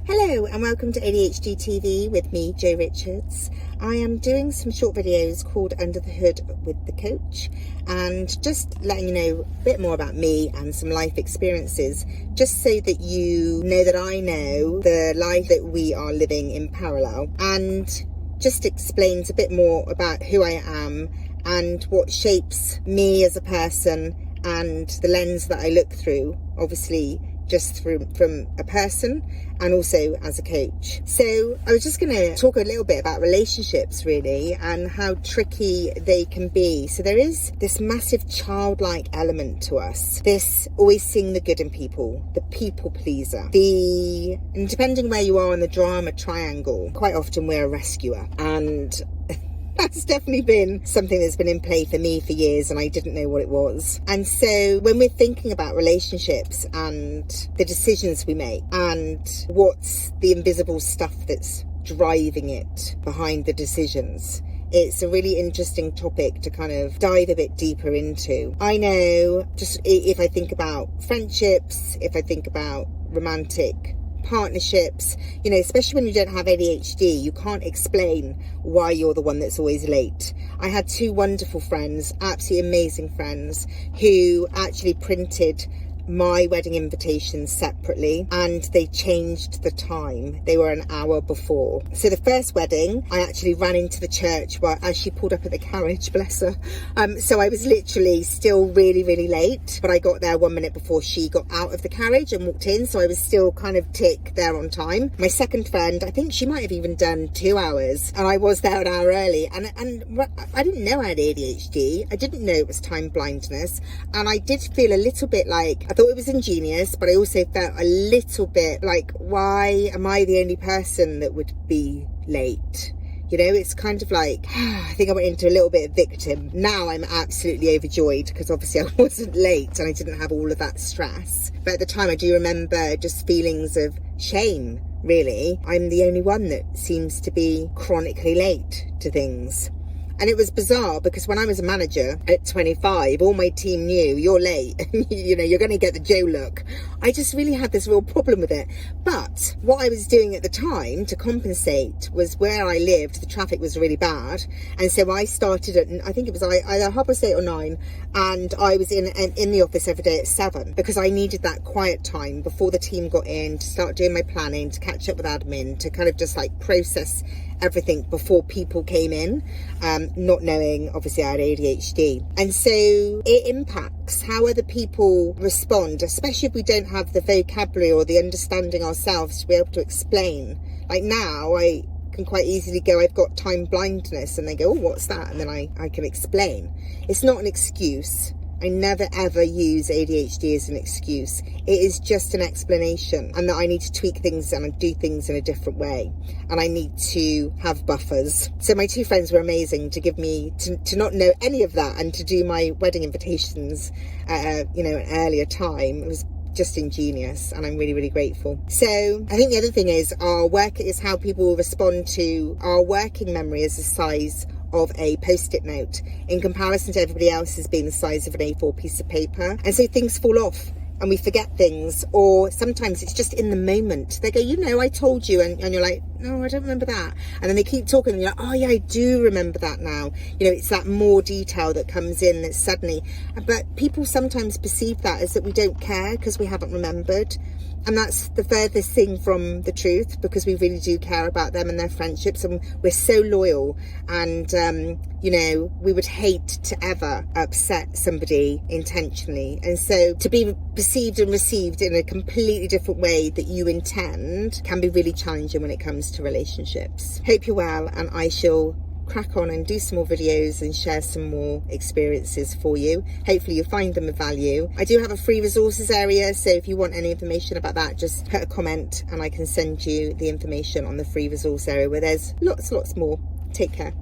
Hello and welcome to ADHD TV with me, Jo Richards. I am doing some short videos called Under the Hood with the Coach and just letting you know a bit more about me and some life experiences, just so that you know that I know the life that we are living in parallel, and just explains a bit more about who I am and what shapes me as a person and the lens that I look through, obviously just from a person and also as a coach. So I was just going to talk a little bit about relationships really and how tricky they can be. So there is this massive childlike element to us, this always seeing the good in people, the people pleaser, and depending where you are in the drama triangle, quite often we're a rescuer, and that's definitely been something that's been in play for me for years, and I didn't know what it was. And so when we're thinking about relationships and the decisions we make and what's the invisible stuff that's driving it behind the decisions, it's a really interesting topic to kind of dive a bit deeper into. I know, just if I think about friendships, if I think about romantic partnerships, you know, especially when you don't have ADHD, you can't explain why you're the one that's always late. I had two wonderful friends, absolutely amazing friends, who actually printed my wedding invitations separately, and they changed the time. They were an hour before. So the first wedding, I actually ran into the church as she pulled up at the carriage, bless her. So I was literally still really late, but I got there 1 minute before she got out of the carriage and walked in, so I was still kind of tick there on time. My second friend, I think she might have even done 2 hours, and I was there an hour early, and I didn't know I had ADHD. I didn't know it was time blindness, and I did feel a little bit like, I thought it was ingenious, but I also felt a little bit like, why am I the only person that would be late? You know, it's kind of like, I think I went into a little bit of victim. Now I'm absolutely overjoyed because obviously I wasn't late and I didn't have all of that stress. But at the time I do remember just feelings of shame, really. I'm the only one that seems to be chronically late to things. And it was bizarre because when I was a manager at 25, all my team knew, you're late, you know, you're going to get the Joe look. I just really had this real problem with it. But what I was doing at the time to compensate was, where I lived, the traffic was really bad. And so I started at, I think it was either 8:30 or 9. And I was in the office every day at 7 because I needed that quiet time before the team got in to start doing my planning, to catch up with admin, to kind of just like process everything before people came in, not knowing obviously I had ADHD. And so it impacts how other people respond, especially if we don't have the vocabulary or the understanding ourselves to be able to explain. Like now I can quite easily go, I've got time blindness, and they go, oh, what's that? And then I can explain. It's not an excuse. I never ever use ADHD as an excuse. It is just an explanation, and that I need to tweak things and do things in a different way, and I need to have buffers. So my two friends were amazing to give me, to not know any of that and to do my wedding invitations at an earlier time. It was just ingenious, and I'm really grateful. So I think the other thing is how people respond to our working memory is the size of a post-it note in comparison to everybody else's being the size of an A4 piece of paper. And so things fall off and we forget things, or sometimes it's just in the moment. They go, I told you, and you're like, no, I don't remember that. And then they keep talking and you're like, oh yeah, I do remember that now. It's that more detail that comes in that suddenly, but people sometimes perceive that as that we don't care because we haven't remembered. And that's the furthest thing from the truth, because we really do care about them and their friendships, and we're so loyal, and we would hate to ever upset somebody intentionally. And so to be perceived and received in a completely different way that you intend can be really challenging when it comes to relationships. Hope you're well, and I shall crack on and do some more videos and share some more experiences for you. Hopefully you'll find them of value. I do have a free resources area, so if you want any information about that, just put a comment and I can send you the information on the free resource area, where there's lots more. Take care.